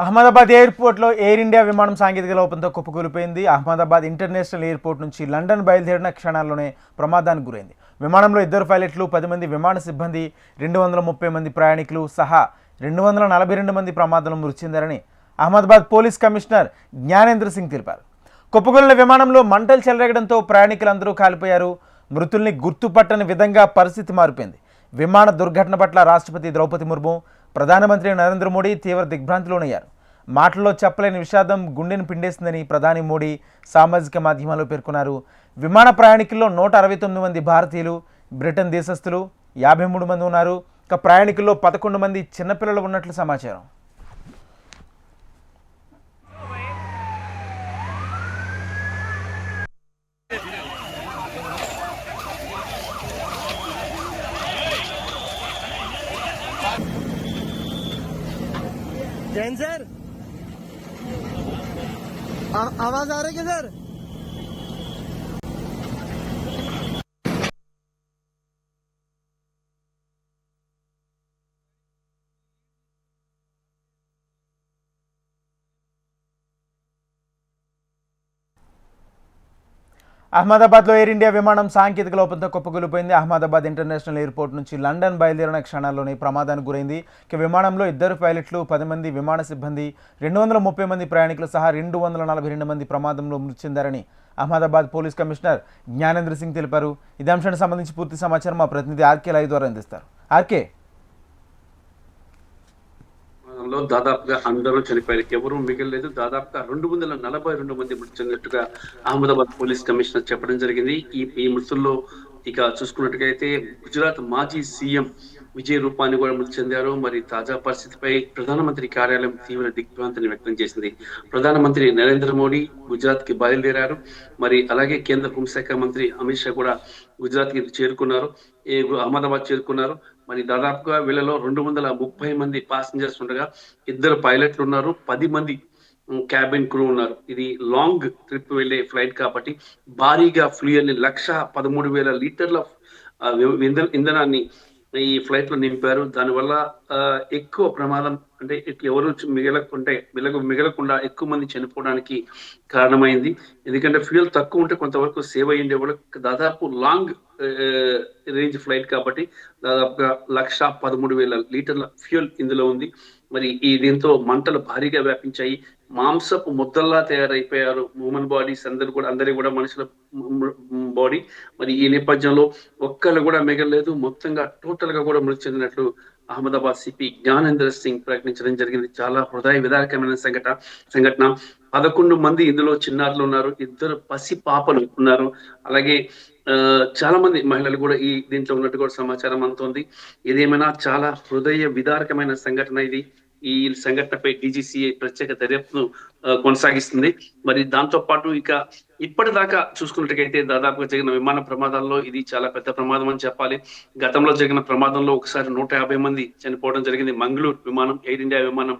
అహ్మదాబాద్ ఎయిర్పోర్ట్లో air India విమానం సాంకేతిక లోపంతో కుప్పకూలిపోయింది. అహ్మదాబాద్ ఇంటర్నేషనల్ ఎయిర్పోర్ట్ నుంచి లండన్ బయలుదేరిన క్షణాల్లోనే ప్రమాదానికి గురైంది. విమానంలో 2 పైలట్లు, 10 మంది విమాన సిబ్బంది, 230 మంది ప్రయాణికులు సహా 242 మంది ప్రమాదంలో మృతి చెందారని అహ్మదాబాద్ పోలీస్ కమిషనర్ జ్ఞానేంద్ర సింగ్ తెలిపారు. కుప్పకూలిన విమానంలో మంటలు చెలరేగడంతో ప్రయాణికులందరూ కాలిపోయారు. మృతుల్ని గుర్తుపట్టని విధంగా పరిస్థితి మారిపోయింది. విమాన దుర్ఘటన పట్ల రాష్ట్రపతి ద్రౌపది ముర్ము, ప్రధానమంత్రి నరేంద్ర మోడీ తీవ్ర దిగ్భ్రాంతిలోనయ్యారు. మాటల్లో చెప్పలేని విషాదం గుండెను పిండేసిందని ప్రధాని మోడీ సామాజిక మాధ్యమాల్లో పేర్కొన్నారు. విమాన ప్రయాణికుల్లో 169 మంది భారతీయులు, బ్రిటన్ దేశస్థులు 53 మంది ఉన్నారు. ఇక ప్రయాణికుల్లో 11 మంది చిన్నపిల్లలు ఉన్నట్లు సమాచారం. जैन सर, आवाज आ रही है सर? అహ్మదాబాద్లో ఎయిర్ ఇండియా విమానం సాంకేతిక లోపంతో కుప్పకూలిపోయింది. అహ్మదాబాద్ ఇంటర్నేషనల్ ఎయిర్పోర్ట్ నుంచి లండన్ బయలుదేరిన క్షణాల్లోనే ప్రమాదానికి గురైంది. ఇక విమానంలో 2 పైలట్లు, 10 మంది విమాన సిబ్బంది, 230 మంది ప్రయాణికులు సహా 242 మంది ప్రమాదంలో మృతి చెందారని అహ్మదాబాద్ పోలీస్ కమిషనర్ జ్ఞానేంద్ర సింగ్ తెలిపారు. ఇదే అంశానికి సంబంధించి పూర్తి సమాచారం మా ప్రతినిధి ఆర్కే లైవ్ ద్వారా అందిస్తారు. ఆర్కే, దాదాపుగా అందరూ చనిపోయారు, ఎవరూ మిగలలేదు. దాదాపుగా 242 మంది మృతి చెందినట్టుగా అహ్మదాబాద్ పోలీస్ కమిషనర్ చెప్పడం జరిగింది. ఈ మృతుల్లో ఇక చూసుకున్నట్టుగా అయితే గుజరాత్ మాజీ సీఎం విజయ్ రూపాని కూడా మృతి చెందారు. మరి తాజా పరిస్థితిపై ప్రధానమంత్రి కార్యాలయం తీవ్ర దిగ్భ్రాంతిని వ్యక్తం చేసింది. ప్రధానమంత్రి నరేంద్ర మోడీ గుజరాత్ కి బయలుదేరారు. మరి అలాగే కేంద్ర హోంశాఖ మంత్రి అమిత్ షా కూడా గుజరాత్ కి చేరుకున్నారు, అహ్మదాబాద్ చేరుకున్నారు. మరి దాదాపుగా వీళ్ళలో 230 మంది పాసింజర్స్ ఉండగా 2 పైలట్లు ఉన్నారు, 10 మంది క్యాబిన్ క్రూ ఉన్నారు. ఇది లాంగ్ ట్రిప్ వెళ్లే ఫ్లైట్ కాబట్టి భారీగా ఫ్యూయల్ 1,13,000 లీటర్ల ఇంధనాన్ని ఈ ఫ్లైట్ లో నింపారు. దానివల్ల ఎక్కువ ప్రమాదం అంటే ఎవరు మిగలకుండా ఎక్కువ మంది చనిపోవడానికి కారణమైంది. ఎందుకంటే ఫ్యూయల్ తక్కువ ఉంటే కొంతవరకు సేవ్ అయ్యిండే వాళ్ళు. దాదాపు లాంగ్ రేంజ్ ఫ్లైట్ కాబట్టి దాదాపుగా 1,13,000 లీటర్ల ఫ్యూయల్ ఇందులో ఉంది. మరి దీంతో మంటలు భారీగా వ్యాపించాయి. మాంసపు ముద్దల్లా తయారైపోయారు హ్యూమన్ బాడీస్ అందరి కూడా మనుషుల బాడీ. మరి ఈ నేపథ్యంలో ఒక్కళ్ళు కూడా మిగలలేదు. మొత్తంగా టోటల్ గా కూడా మృతి చెందినట్లు అహ్మదాబాద్ సిపి జ్ఞానేంద్ర సింగ్ ప్రకటించడం జరిగింది. చాలా హృదయ విదారకమైన సంఘటన. 11 మంది ఇందులో చిన్నారులు ఉన్నారు, 2 పసి పాపలు ఉన్నారు. అలాగే చాలా మంది మహిళలు కూడా దీంట్లో ఉన్నట్టు కూడా సమాచారం అందుతోంది. ఏదేమైనా చాలా హృదయ విదారకమైన సంఘటన ఇది. ఈ సంఘటనపై డీజీసీఏ ప్రత్యేక దర్యాప్తును కొనసాగిస్తుంది. మరి దాంతో పాటు ఇక ఇప్పటిదాకా చూసుకున్నట్టుగైతే దాదాపుగా జరిగిన విమాన ప్రమాదాల్లో ఇది చాలా పెద్ద ప్రమాదం అని చెప్పాలి. గతంలో జరిగిన ప్రమాదంలో ఒకసారి 150 మంది చనిపోవడం జరిగింది. మంగళూరు విమానం, ఎయిర్ ఇండియా విమానం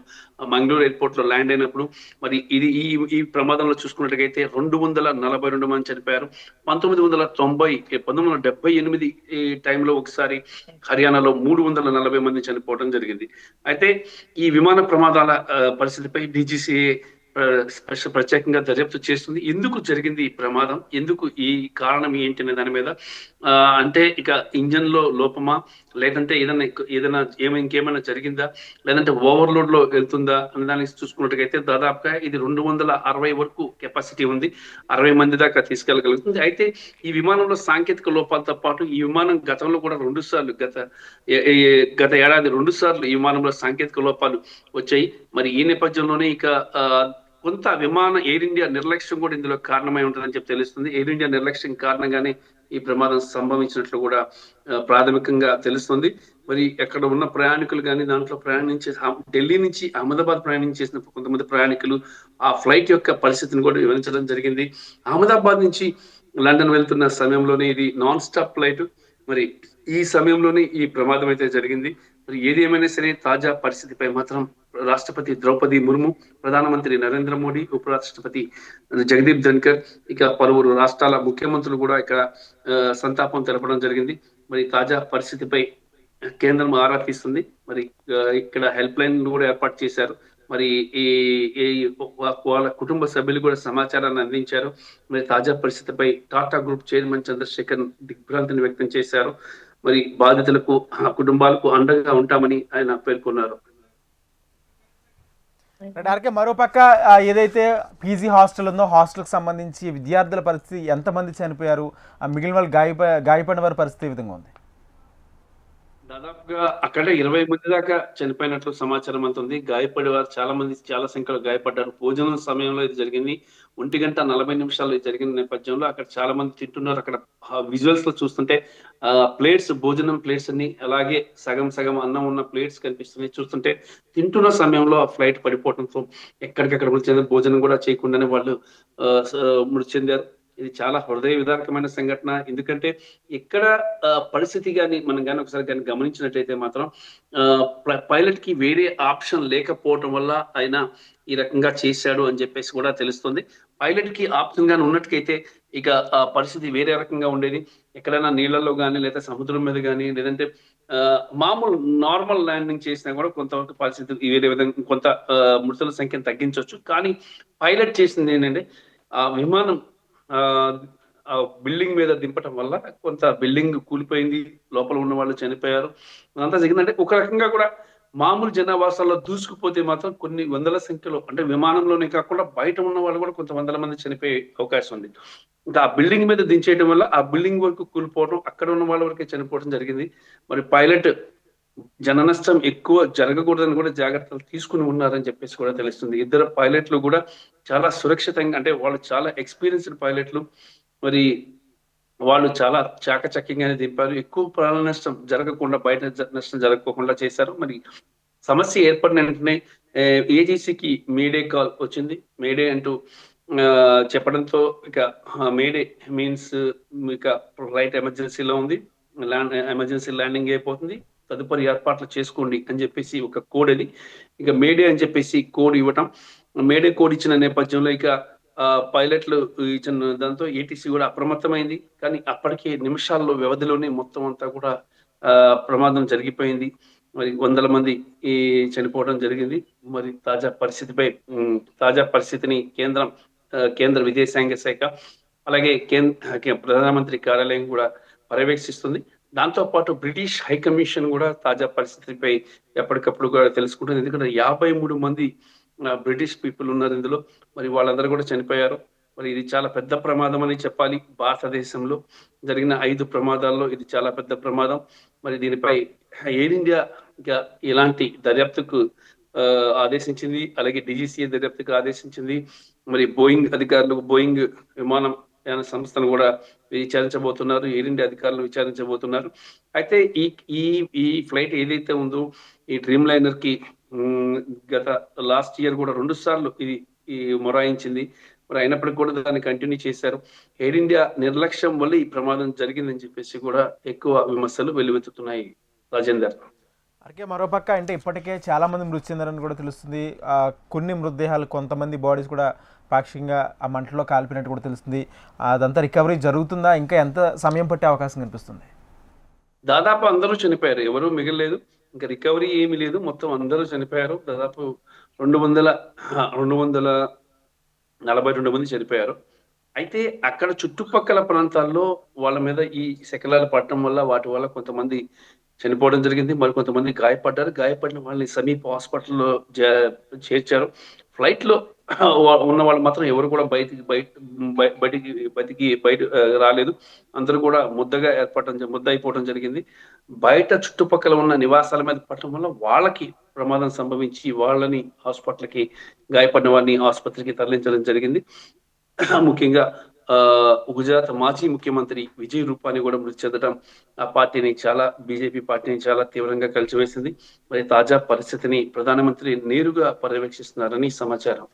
మంగళూరు ఎయిర్పోర్ట్ లో ల్యాండ్ అయినప్పుడు మరి ఈ ప్రమాదంలో చూసుకున్నట్టుగైతే 242 మంది చనిపోయారు. 1978 టైంలో ఒకసారి హర్యానాలో 340 మంది చనిపోవడం జరిగింది. అయితే ఈ విమాన ప్రమాదాల పరిస్థితిపై డీజీసీఏ ప్రత్యేకంగా దర్యాప్తు చేస్తుంది. ఎందుకు జరిగింది ఈ ప్రమాదం, ఎందుకు ఈ కారణం ఏంటి అనే దాని మీద. అంటే ఇక ఇంజన్ లో లోపమా, లేదంటే ఏదైనా ఇంకేమైనా జరిగిందా, లేదంటే ఓవర్లోడ్ లో వెళ్తుందా అనే దాన్ని చూసుకున్నట్టుగైతే దాదాపుగా ఇది 260 వరకు కెపాసిటీ ఉంది, 60 మంది దాకా తీసుకెళ్లగలుగుతుంది. అయితే ఈ విమానంలో సాంకేతిక లోపాలతో పాటు ఈ విమానం గతంలో కూడా 2 సార్లు గత ఏడాది 2 సార్లు ఈ విమానంలో సాంకేతిక లోపాలు వచ్చాయి. మరి ఈ నేపథ్యంలోనే ఇక కొంత ఎయిర్ ఇండియా నిర్లక్ష్యం కూడా ఇందులో కారణమై ఉంటుందని చెప్పి తెలుస్తుంది. ఎయిర్ ఇండియా నిర్లక్ష్యం కారణంగానే ఈ ప్రమాదం సంభవించినట్లు కూడా ప్రాథమికంగా తెలుస్తుంది. మరి అక్కడ ఉన్న ప్రయాణికులు కానీ దాంట్లో ఢిల్లీ నుంచి అహ్మదాబాద్ ప్రయాణం చేసిన కొంతమంది ప్రయాణికులు ఆ ఫ్లైట్ యొక్క పరిస్థితిని కూడా వివరించడం జరిగింది. అహ్మదాబాద్ నుంచి లండన్ వెళ్తున్న సమయంలోనే ఇది నాన్ స్టాప్ ఫ్లైట్. మరి ఈ సమయంలోనే ఈ ప్రమాదం అయితే జరిగింది. మరి ఏది ఏమైనా సరే తాజా పరిస్థితిపై మాత్రం రాష్ట్రపతి ద్రౌపది ముర్ము, ప్రధానమంత్రి నరేంద్ర మోడీ, ఉపరాష్ట్రపతి జగదీప్ ధన్కర్, ఇక పలువురు రాష్ట్రాల ముఖ్యమంత్రులు కూడా ఇక్కడ సంతాపం తెలపడం జరిగింది. మరి తాజా పరిస్థితిపై కేంద్రం ఆరా తీస్తుంది. మరి ఇక్కడ హెల్ప్ లైన్ కూడా ఏర్పాటు చేశారు. మరి ఈ ఈ వాళ్ళ కుటుంబ సభ్యులు కూడా సమాచారాన్ని అందించారు. మరి తాజా పరిస్థితిపై టాటా గ్రూప్ చైర్మన్ చంద్రశేఖర్ దిగ్భ్రాంతిని వ్యక్తం చేశారు. మరి బాధితులకు కుటుంబాలకు అండగా ఉంటామని ఆయన పేర్కొన్నారు. ఆర్కే మరోపక్క ఏదైతే పీజీ హాస్టల్ ఉందో హాస్టల్కి సంబంధించి విద్యార్థుల పరిస్థితి ఎంతమంది చనిపోయారు, మిగిలిన వాళ్ళు గాయపడిన వారి పరిస్థితి ఏ విధంగా ఉంది? దాదాపుగా అక్కడే 20 మంది దాకా చనిపోయినట్లు సమాచారం అందుతుంది. గాయపడేవారు చాలా మంది, చాలా సంఖ్యలో గాయపడ్డారు. భోజనం సమయంలో ఇది జరిగింది. 1:40 ఇది జరిగిన నేపథ్యంలో అక్కడ చాలా మంది తింటున్నారు. అక్కడ విజువల్స్ లో చూస్తుంటే ప్లేట్స్, భోజనం ప్లేట్స్ అన్ని అలాగే సగం సగం అన్నం ఉన్న ప్లేట్స్ కనిపిస్తున్నాయి. చూస్తుంటే తింటున్న సమయంలో ఆ ఫ్లైట్ పడిపోవడంతో ఎక్కడికక్కడ మృతి చెందారు. భోజనం కూడా చేయకుండానే వాళ్ళు మృతి చెందారు. ఇది చాలా హృదయ విదారకమైన సంఘటన. ఎందుకంటే ఎక్కడ పరిస్థితి కానీ మనం కానీ ఒకసారి కానీ గమనించినట్లయితే మాత్రం పైలట్ కి వేరే ఆప్షన్ లేకపోవటం వల్ల ఆయన ఈ రకంగా చేశాడు అని చెప్పేసి కూడా తెలుస్తుంది. పైలట్ కి ఆప్షన్ గాని ఉన్నట్టుకైతే ఇక ఆ పరిస్థితి వేరే రకంగా ఉండేది. ఎక్కడైనా నీళ్లలో కానీ లేదా సముద్రం మీద కానీ లేదంటే మామూలు నార్మల్ ల్యాండింగ్ చేసినా కూడా కొంతవరకు పరిస్థితి వేరే విధంగా కొంత మృతుల సంఖ్యను తగ్గించవచ్చు. కానీ పైలట్ చేసింది ఏంటంటే ఆ విమానం బిల్డింగ్ మీద దింపటం వల్ల కొంత బిల్డింగ్ కూలిపోయింది, లోపల ఉన్న వాళ్ళు చనిపోయారు. అంతా జరిగిందంటే ఒక రకంగా కూడా మామూలు జనావాసాల్లో దూసుకుపోతే మాత్రం కొన్ని వందల సంఖ్యలో, అంటే విమానంలోనే కాకుండా బయట ఉన్న వాళ్ళు కూడా కొంత వందల మంది చనిపోయే అవకాశం ఉంది. ఇంకా ఆ బిల్డింగ్ మీద దించేయడం వల్ల ఆ బిల్డింగ్ వరకు కూలిపోవడం, అక్కడ ఉన్న వాళ్ళ వరకే చనిపోవడం జరిగింది. మరి పైలట్ జన నష్టం ఎక్కువ జరగకూడదని కూడా జాగ్రత్తలు తీసుకుని ఉన్నారని చెప్పేసి కూడా తెలుస్తుంది. ఇద్దరు పైలట్లు కూడా చాలా సురక్షితంగా, అంటే వాళ్ళు చాలా ఎక్స్పీరియన్స్డ్ పైలట్లు. మరి వాళ్ళు చాలా చాకచక్యంగానే దింపారు. ఎక్కువ ప్రాణ నష్టం జరగకుండా, బయట నష్టం జరగకుండా చేశారు. మరి సమస్య ఏర్పడిన వెంటనే ఏజీసీకి మేడే కాల్ వచ్చింది. మేడే అంటూ చెప్పడంతో ఇక మేడే మీన్స్ ఇక ఫ్లైట్ ఎమర్జెన్సీలో ఉంది, ఎమర్జెన్సీ ల్యాండింగ్ అయిపోతుంది, తదుపరి ఏర్పాట్లు చేసుకోండి అని చెప్పేసి ఒక కోడ్ అది. ఇక మేడే అని చెప్పేసి కోడ్ ఇవ్వటం, మేడే కోడ్ ఇచ్చిన నేపథ్యంలో ఇక పైలట్లు ఇచ్చిన దాంతో ఏటీసీ కూడా అప్రమత్తమైంది. కానీ అప్పటికే నిమిషాల్లో వ్యవధిలోనే మొత్తం అంతా కూడా ప్రమాదం జరిగిపోయింది. మరి వందల మంది చనిపోవడం జరిగింది. మరి తాజా పరిస్థితిని కేంద్ర విదేశాంగ శాఖ అలాగే ప్రధానమంత్రి కార్యాలయం కూడా పర్యవేక్షిస్తుంది. దాంతో పాటు బ్రిటిష్ హైకమిషన్ కూడా తాజా పరిస్థితిపై ఎప్పటికప్పుడు కూడా తెలుసుకుంటుంది. ఎందుకంటే 53 మంది బ్రిటిష్ పీపుల్ ఉన్నారు ఇందులో. మరి వాళ్ళందరూ కూడా చనిపోయారు. మరి ఇది చాలా పెద్ద ప్రమాదం అని చెప్పాలి. భారతదేశంలో జరిగిన 5 ప్రమాదాల్లో ఇది చాలా పెద్ద ప్రమాదం. మరి దీనిపై ఎయిర్ ఇండియా ఇంకా ఇలాంటి దర్యాప్తుకు ఆదేశించింది. అలాగే డీజీసీఏ దర్యాప్తుకు ఆదేశించింది. మరి బోయింగ్ విమానయాన సంస్థను కూడా విచారించబోతున్నారు. ఎయిర్ ఇండియా అధికారులు విచారించబోతున్నారు. అయితే ఈ ఫ్లైట్ ఏదైతే ఉందో, ఈ డ్రీమ్ లైనర్ కి గత లాస్ట్ ఇయర్ కూడా 2 సార్లు ఇది మొరాయించింది. మరి అయినప్పటికీ కూడా దాన్ని కంటిన్యూ చేశారు. ఎయిర్ ఇండియా నిర్లక్ష్యం వల్ల ఈ ప్రమాదం జరిగిందని చెప్పేసి కూడా ఎక్కువ విమర్శలు వెల్లువెత్తుతున్నాయి. రాజేందర్. అలాగే మరోపక్క అంటే ఇప్పటికే చాలా మంది మృతి చెందారని కూడా తెలుస్తుంది. కొన్ని మృతదేహాలు, కొంతమంది బాడీస్ కూడా పాక్షికంగా ఆ మంటలో కాలిపోయినట్టు కూడా తెలుస్తుంది. అదంతా రికవరీ జరుగుతుందా? ఇంకా ఎంత సమయం పట్టే అవకాశం కనిపిస్తుంది? దాదాపు అందరూ చనిపోయారు, ఎవరూ మిగలలేదు. ఇంకా రికవరీ ఏమీ లేదు, మొత్తం అందరూ చనిపోయారు. దాదాపు 242 మంది చనిపోయారు. అయితే అక్కడ చుట్టుపక్కల ప్రాంతాల్లో వాళ్ళ మీద ఈ శకలాలు పడటం వల్ల, వాటి వల్ల కొంతమంది చనిపోవడం జరిగింది. మరి కొంతమంది గాయపడ్డారు. గాయపడిన వాళ్ళని సమీప హాస్పిటల్లో చేర్చారు. ఫ్లైట్ లో ఉన్న వాళ్ళు మాత్రం ఎవరు కూడా బయటికి రాలేదు. అందరూ కూడా ముద్ద అయిపోవడం జరిగింది. బయట చుట్టుపక్కల ఉన్న నివాసాల మీద పడటం వల్ల వాళ్ళకి ప్రమాదం సంభవించి వాళ్ళని గాయపడిన వారిని ఆసుపత్రికి తరలించడం జరిగింది. ముఖ్యంగా గుజరాత్ మాజీ ముఖ్యమంత్రి విజయ్ రూపానీ కూడా మృతి చెందడం బీజేపీ పార్టీని చాలా తీవ్రంగా కలిచివేసింది. మరి తాజా పరిస్థితిని ప్రధానమంత్రి నేరుగా పర్యవేక్షిస్తున్నారని సమాచారం.